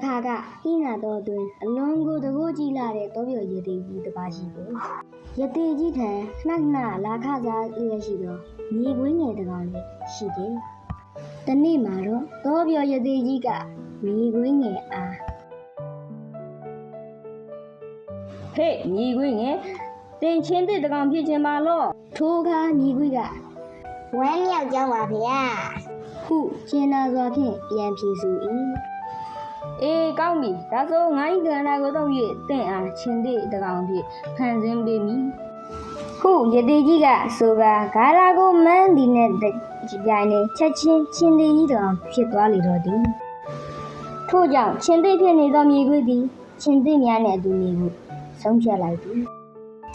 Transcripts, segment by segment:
ခါကဟိနာတော်တွင်အလွန်ကိုတကိုးကြည့်လာတဲ့တောပြောရသေးကြီးတစ်ပါးရှိတယ်။ရသေးကြီးထံခဏခဏလာခစားရရှိသောမြေခွင်းငယ်တစ်ကောင်လည်းရှိတယ်။တနေ့မှာတော့တောပြောရသေးကြီးကမြေခွင်းငယ်အားဟေ့မြေခွင်းငယ်တင်ချင်းတဲ့တကောင်ဖြစ်ချင်ပါလို့ထိုအခါမြေခွင်းကဝမ်းမြောက်ကြောင်းပါဗျာဟုကျင်နာစွာဖြင့်ပြန်ဖြေဆို၏အေးကောင်းပြီဒါဆိုငါ့ကန္နာကိုတော့၍တင့်အားချင်းတဲ့တကောင်ဖြစ်ဖန်ဆင်းပေးမည်ဟုရသေးကြီးကဆိုကဂါရာကိုမန်းဒီနဲ့ပြိုင်နေချက်ချင်းချင်းသေးကြီးတကောင်ဖြစ်သွားလေတော့သည်ထို့ကြောင့်ချင်းသေးဖြစ်နေသောမြေခွေးသည်ချင်းသေးများနှင့်အတူနေကိုဆုံးဖြတ်လိုက်သည်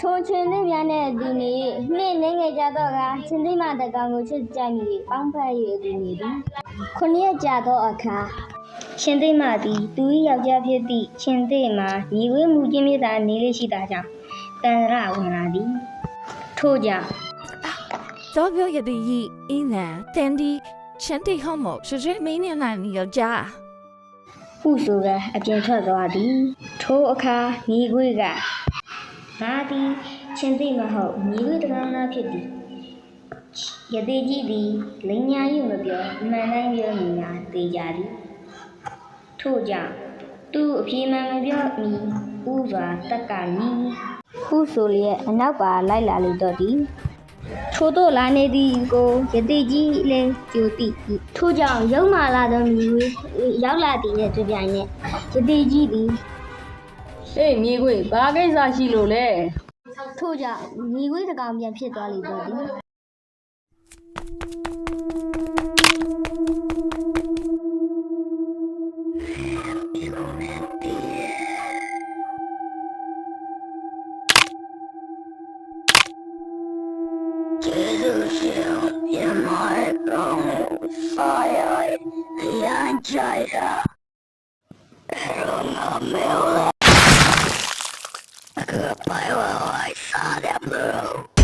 ထိုချင်းသေးများနှင့်အတူနေနှင့်နေငယ်ကြတော့ကချင်းသေးမှတကောင်ကိုချစ်ကြိုက်မိပေါင်းဖက်၍အတူနေသည်9ရက်ကြာသောအခါချင်းသေးမှသည်သူ၏ယောက်ျားဖြစ်သည့်ချင်းသေးမှမြေခွေးမူခြင်းမြေသာနေလေးရှိတာကြောင့်တန်ရဝင်လာသည်ထို့ကြောင့်多表也得一男，但的身体好么？是这每年男的要加。ဟုဆိုကအပြင်ထွက်သွားသည်ထိုအခါမြေခွေးကငါသည်ချင်းသိမဟုတ်မြေခွေးတကောင်သားဖြစ်သည်ရသေးကြီးသည်လိန်ညာ၍မပြောမှန်တိုင်းပြောမိများသိကြသည်ထို့ကြောင့်သူအပြေမှန်မပြောမီဥစွာတက်ကမီဟုဆိုလျက်အနောက်ပါလိုက်လာလေတော့သည်ထို့သို့လာနေသည်ကိုရသေးကြီးလည်းကြိုသိထို့ကြောင့်ရုံမာလာသောမြေခွေးရောက်လာသည်နှင့်တွေ့ပြိုင်နှင့်ရသေးကြီးသည်ဟေးမြေခွေဘာကိစ္စရှိလို့လဲထို့ကြောင့်မြေခွေးတကောင်ပြန်ဖြစ်သွားလေတော့သည်也买让我发呀，两家呀，让我没有了，那个白娃娃杀的不。